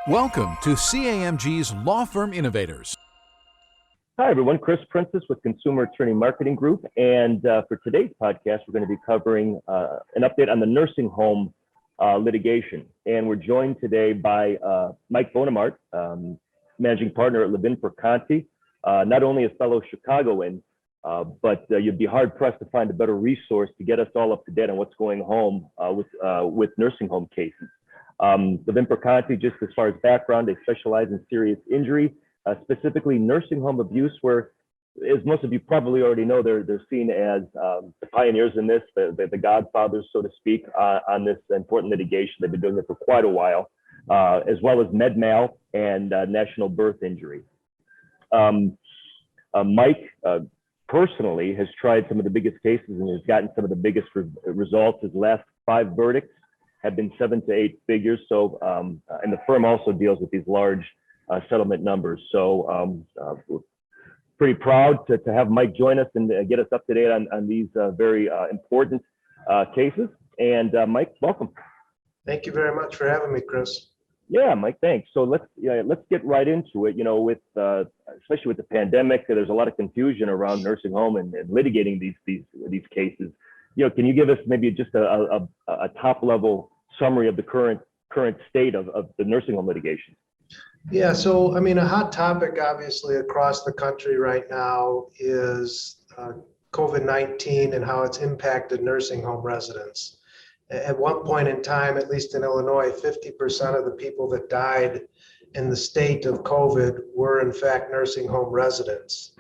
Welcome to CAMG's Law Firm Innovators. Hi, everyone. Chris Princis with Consumer Attorney Marketing Group. And for today's podcast, we're going to be covering an update on the nursing home litigation. And we're joined today by Mike Bonamarte, Managing Partner at Levin Perconti, not only a fellow Chicagoan, but you'd be hard-pressed to find a better resource to get us all up to date on what's going home with nursing home cases. Levin Perconti, just as far as background, they specialize in serious injury, specifically nursing home abuse, where, as most of you probably already know, they're seen as the pioneers in this, the godfathers, so to speak, on this important litigation. They've been doing it for quite a while, as well as med mal and national birth injury. Mike personally has tried some of the biggest cases and has gotten some of the biggest results. His last 5 verdicts have been 7 to 8 figures. So, and the firm also deals with these large settlement numbers. So we're pretty proud to have Mike join us and get us up to date on these very important cases. And Mike, welcome. Thank you very much for having me, Chris. Yeah, Mike, thanks. So let's get right into it. You know, with especially with the pandemic, there's a lot of confusion around nursing home and litigating these cases. You know, can you give us maybe just a top level summary of the current state of the nursing home litigation? Yeah, so I mean, a hot topic obviously across the country right now is COVID-19 and how it's impacted nursing home residents. At one point in time, at least in Illinois, 50% of the people that died in the state of COVID were in fact nursing home residents.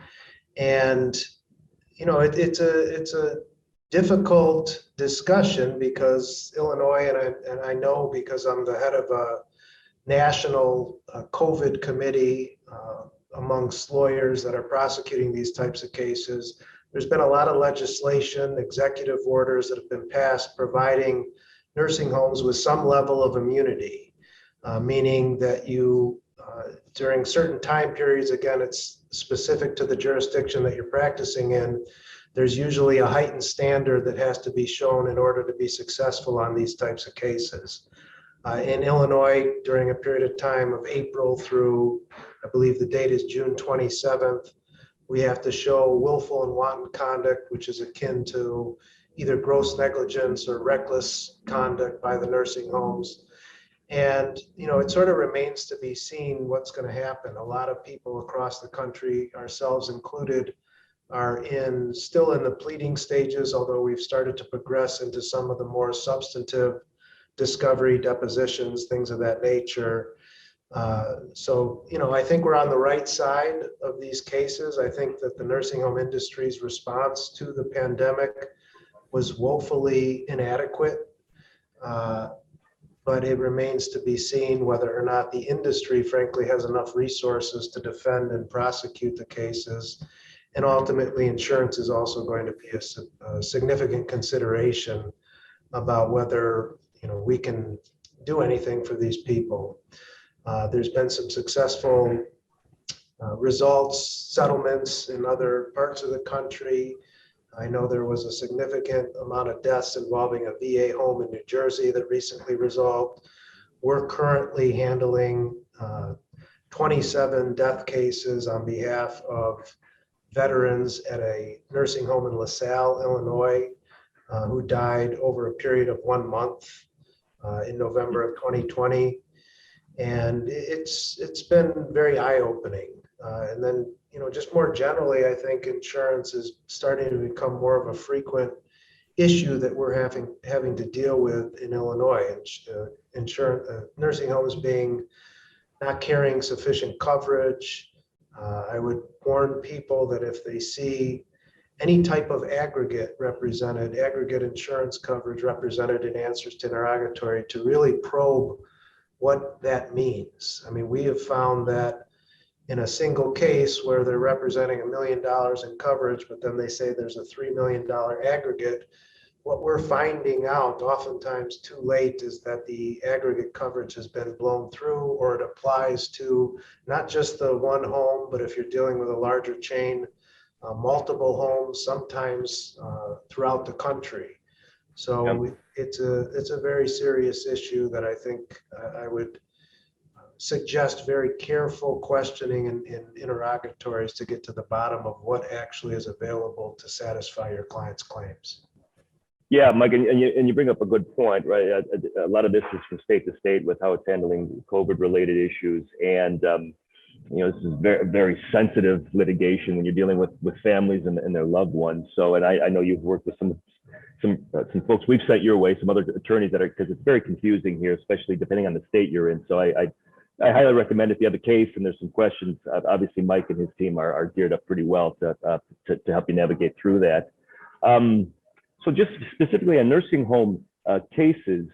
And, you know, it's a difficult discussion because Illinois, and I know because I'm the head of a national COVID committee amongst lawyers that are prosecuting these types of cases. There's been a lot of legislation, executive orders that have been passed providing nursing homes with some level of immunity, meaning that you, during certain time periods, again, it's specific to the jurisdiction that you're practicing in, there's usually a heightened standard that has to be shown in order to be successful on these types of cases. In Illinois, during a period of time of April through, I believe the date is June 27th, we have to show willful and wanton conduct, which is akin to either gross negligence or reckless conduct by the nursing homes. And, you know, it sort of remains to be seen what's going to happen. A lot of people across the country, ourselves included, are still in the pleading stages, although we've started to progress into some of the more substantive discovery, depositions, things of that nature. So, you know, I think we're on the right side of these cases. I think that the nursing home industry's response to the pandemic was woefully inadequate, but it remains to be seen whether or not the industry, frankly, has enough resources to defend and prosecute the cases. And ultimately, insurance is also going to be a significant consideration about whether, you know, we can do anything for these people. There's been some successful results, settlements in other parts of the country. I know there was a significant amount of deaths involving a VA home in New Jersey that recently resolved. We're currently handling 27 death cases on behalf of veterans at a nursing home in LaSalle, Illinois, who died over a period of 1 month in November of 2020. And it's been very eye-opening. And then, you know, just more generally, I think insurance is starting to become more of a frequent issue that we're having to deal with in Illinois. Nursing homes being not carrying sufficient coverage. I would warn people that if they see any type of aggregate insurance coverage represented in answers to interrogatory, to really probe what that means. I mean, we have found that in a single case where they're representing $1 million in coverage, but then they say there's a $3 million aggregate, what we're finding out oftentimes too late is that the aggregate coverage has been blown through, or it applies to not just the one home, but if you're dealing with a larger chain, multiple homes, sometimes throughout the country. So it's a very serious issue that I think I would suggest very careful questioning and interrogatories to get to the bottom of what actually is available to satisfy your client's claims. Yeah, Mike, and you bring up a good point, right? A lot of this is from state to state with how it's handling COVID-related issues, and this is very, very sensitive litigation when you're dealing with families and their loved ones. So, and I know you've worked with some folks we've sent your way, some other attorneys that are, because it's very confusing here, especially depending on the state you're in. So I highly recommend if you have a case and there's some questions, obviously Mike and his team are geared up pretty well to help you navigate through that. So just specifically on nursing home cases,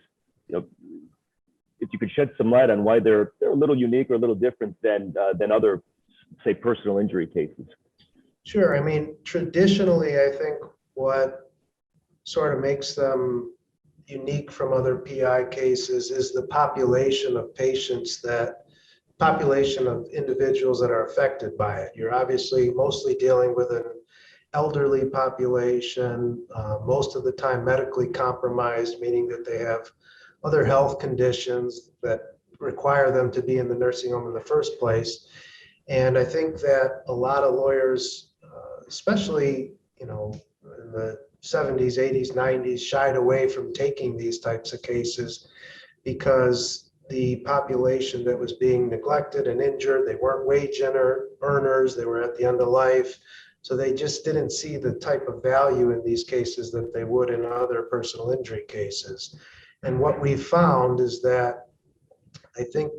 if you could shed some light on why they're a little unique or a little different than other, say, personal injury cases. Sure. I mean, traditionally, I think what sort of makes them unique from other PI cases is the population of individuals that are affected by it. You're obviously mostly dealing with an elderly population, most of the time medically compromised, meaning that they have other health conditions that require them to be in the nursing home in the first place. And I think that a lot of lawyers, especially, in the 70s, 80s, 90s, shied away from taking these types of cases because the population that was being neglected and injured, they weren't wage earners, they were at the end of life. So they just didn't see the type of value in these cases that they would in other personal injury cases. And what we found is that I think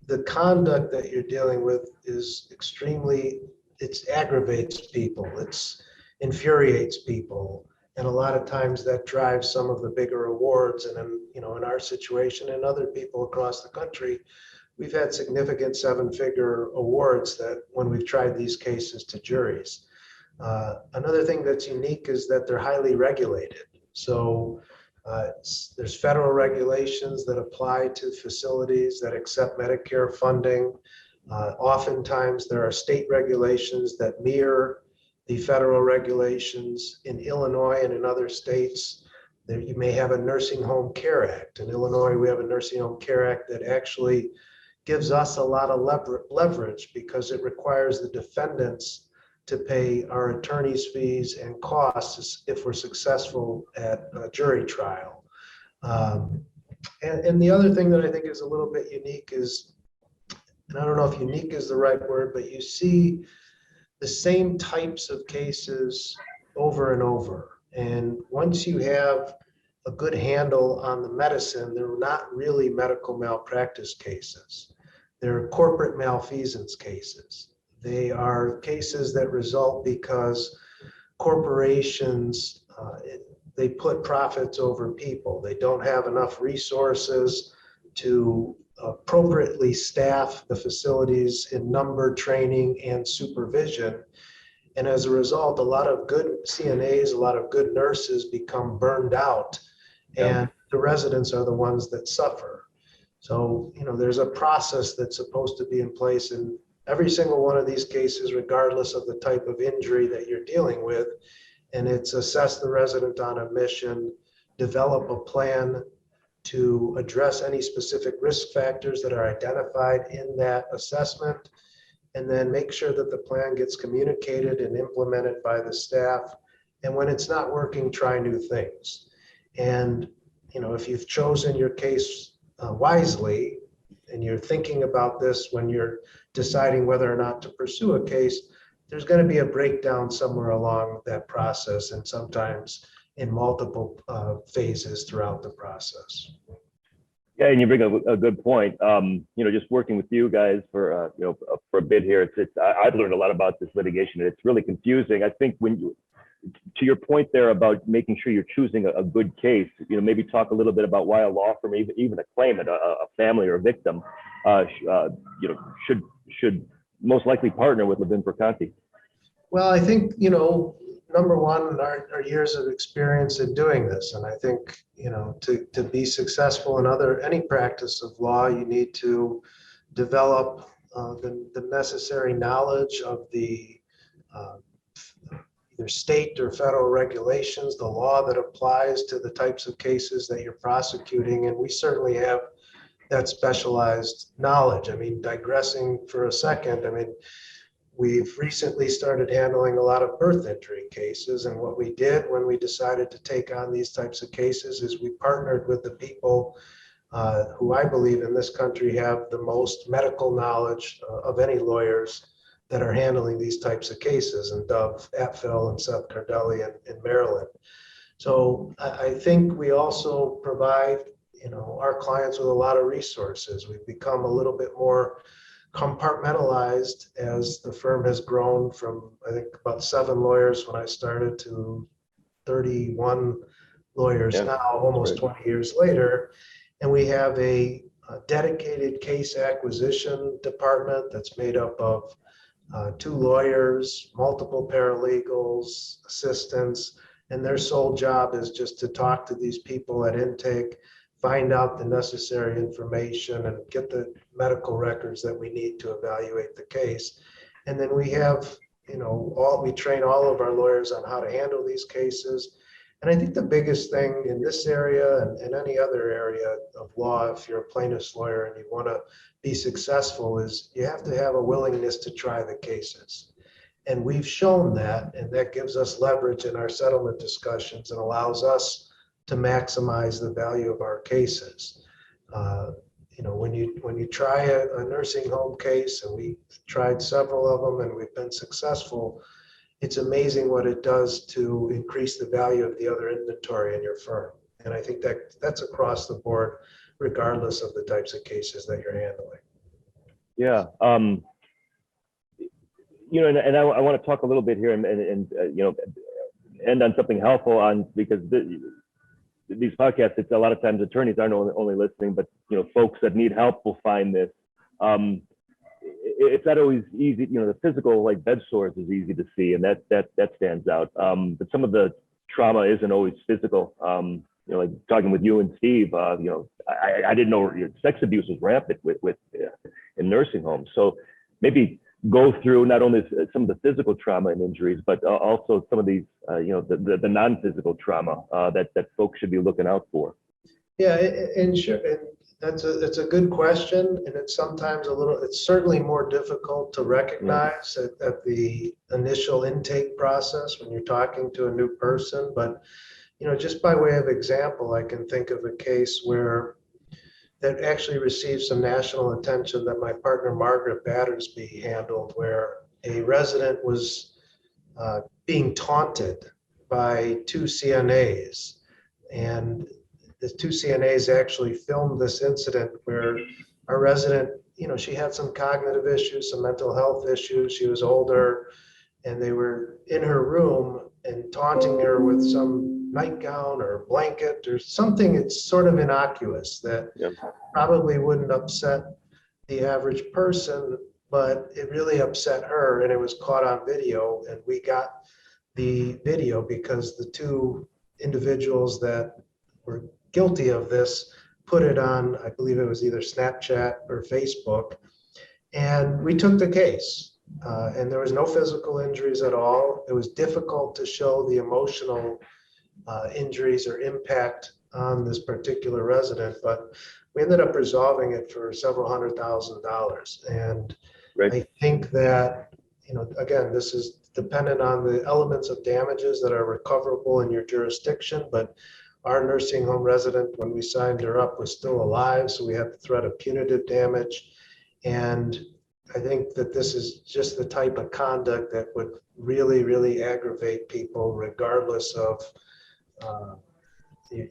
the conduct that you're dealing with is it aggravates people, it infuriates people. And a lot of times that drives some of the bigger awards. And in our situation and other people across the country, we've had significant 7-figure awards that when we've tried these cases to juries. Another thing that's unique is that they're highly regulated. So there's federal regulations that apply to facilities that accept Medicare funding. Oftentimes there are state regulations that mirror the federal regulations. In Illinois and in other states, you may have a Nursing Home Care Act. In Illinois, we have a Nursing Home Care Act that actually gives us a lot of leverage because it requires the defendants to pay our attorney's fees and costs if we're successful at a jury trial. And the other thing that I think is a little bit unique is, and I don't know if unique is the right word, but you see the same types of cases over and over. And once you have a good handle on the medicine, they're not really medical malpractice cases. They're corporate malfeasance cases. They are cases that result because corporations, they put profits over people. They don't have enough resources to appropriately staff the facilities in number, training, and supervision. And as a result, a lot of good CNAs, a lot of good nurses become burned out, and the residents are the ones that suffer. So, there's a process that's supposed to be in place in every single one of these cases, regardless of the type of injury that you're dealing with. And it's assess the resident on a mission, develop a plan to address any specific risk factors that are identified in that assessment, and then make sure that the plan gets communicated and implemented by the staff. And when it's not working, try new things. And, if you've chosen your case wisely, and you're thinking about this when you're deciding whether or not to pursue a case, there's going to be a breakdown somewhere along that process, and sometimes in multiple phases throughout the process. Yeah, and you bring up a good point. Just working with you guys for a bit here, I've learned a lot about this litigation, and it's really confusing. I think to your point there about making sure you're choosing a good case, maybe talk a little bit about why a law firm, even a claimant, a family or a victim, should most likely partner with Levin Perconti. Well, I think, number one, our years of experience in doing this. And I think, to be successful in any practice of law, you need to develop the necessary knowledge of the either state or federal regulations, the law that applies to the types of cases that you're prosecuting. And we certainly have that specialized knowledge. I mean, digressing for a second, I mean, we've recently started handling a lot of birth injury cases. And what we did when we decided to take on these types of cases is we partnered with the people who I believe in this country have the most medical knowledge of any lawyers that are handling these types of cases, and Dove Atfill and Seth Cardelli in Maryland. So I think we also provide, our clients with a lot of resources. We've become a little bit more compartmentalized as the firm has grown from, I think, about 7 lawyers when I started to 31 lawyers now, almost 20 years later. And we have a dedicated case acquisition department that's made up of 2 lawyers, multiple paralegals, assistants, and their sole job is just to talk to these people at intake, find out the necessary information, and get the medical records that we need to evaluate the case. And then we have, we train all of our lawyers on how to handle these cases. And I think the biggest thing in this area and any other area of law, if you're a plaintiff's lawyer and you want to be successful, is you have to have a willingness to try the cases. And we've shown that, and that gives us leverage in our settlement discussions and allows us to maximize the value of our cases. When you try a nursing home case, and we tried several of them and we've been successful, it's amazing what it does to increase the value of the other inventory in your firm. And I think that's across the board, regardless of the types of cases that you're handling. Yeah. And I want to talk a little bit here and end on something helpful because these podcasts, it's a lot of times attorneys aren't only listening, but folks that need help will find this. It's not always easy. The physical, like bed sores, is easy to see, and that stands out. But some of the trauma isn't always physical. Like talking with you and Steve, I didn't know sex abuse was rampant in nursing homes. So maybe go through not only some of the physical trauma and injuries, but also some of these, the non-physical trauma that folks should be looking out for. Yeah, and sure, and that's a good question, and it's sometimes it's certainly more difficult to recognize at the initial intake process when you're talking to a new person. But just by way of example, I can think of a case that actually received some national attention that my partner Margaret Battersby handled, where a resident was being taunted by 2 CNAs, and the 2 CNAs actually filmed this incident where our resident, she had some cognitive issues, some mental health issues. She was older, and they were in her room and taunting her with some nightgown or blanket or something. It's sort of innocuous that probably wouldn't upset the average person, but it really upset her, and it was caught on video. And we got the video because the 2 individuals that were guilty of this put it on, I believe it was either Snapchat or Facebook, and we took the case. And there was no physical injuries at all. It was difficult to show the emotional injuries or impact on this particular resident, but we ended up resolving it for several $100,000. And I think that, again, this is dependent on the elements of damages that are recoverable in your jurisdiction, but our nursing home resident, when we signed her up, was still alive, so we had the threat of punitive damage. And I think that this is just the type of conduct that would really, really aggravate people, regardless of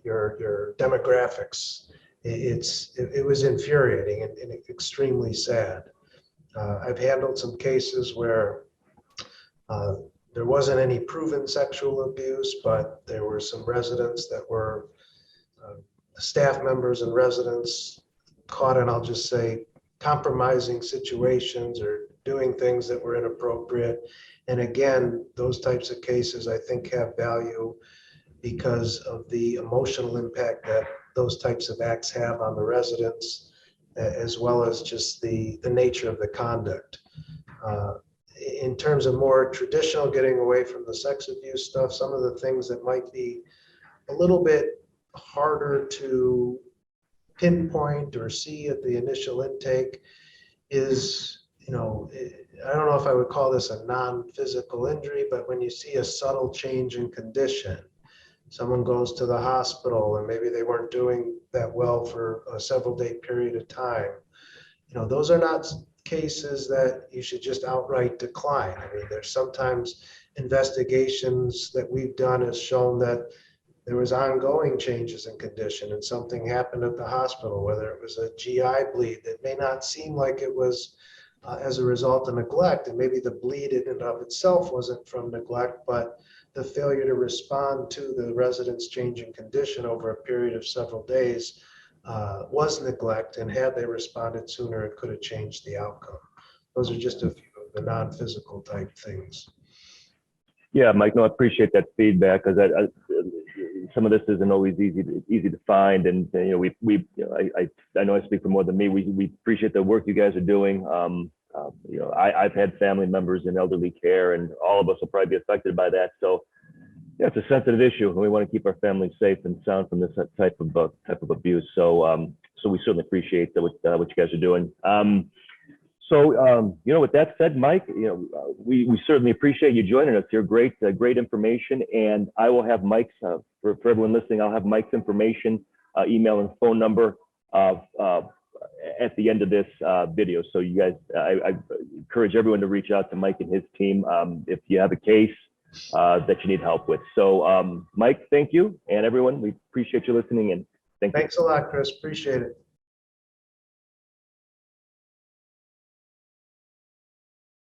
your demographics. It was infuriating and extremely sad. I've handled some cases where there wasn't any proven sexual abuse, but there were some residents that were staff members and residents caught in, I'll just say, compromising situations or doing things that were inappropriate. And again, those types of cases I think have value because of the emotional impact that those types of acts have on the residents, as well as just the nature of the conduct. In terms of more traditional, getting away from the sex abuse stuff, some of the things that might be a little bit harder to pinpoint or see at the initial intake is, I don't know if I would call this a non-physical injury, but when you see a subtle change in condition, someone goes to the hospital and maybe they weren't doing that well for a several day period of time, those are not cases that you should just outright decline. I mean, there's sometimes investigations that we've done has shown that there was ongoing changes in condition and something happened at the hospital, whether it was a GI bleed that may not seem like it was as a result of neglect, and maybe the bleed in and of itself wasn't from neglect, but the failure to respond to the resident's changing condition over a period of several days was neglect, and had they responded sooner, it could have changed the outcome. Those are just a few of the non-physical type things. Yeah, Mike, no, I appreciate that feedback, because some of this isn't always easy to find, and I know I speak for more than me. We appreciate the work you guys are doing. I've had family members in elderly care, and all of us will probably be affected by that. So, yeah, it's a sensitive issue, and we want to keep our families safe and sound from this type of abuse. So, we certainly appreciate what you guys are doing. With that said, Mike, we certainly appreciate you joining us here. Great information. And I will have Mike's, for everyone listening, I'll have Mike's information, email and phone number at the end of this video. So you guys, I encourage everyone to reach out to Mike and his team if you have a case that you need help with. So Mike, thank you. And everyone, we appreciate you listening in. Thanks a lot, Chris. Appreciate it.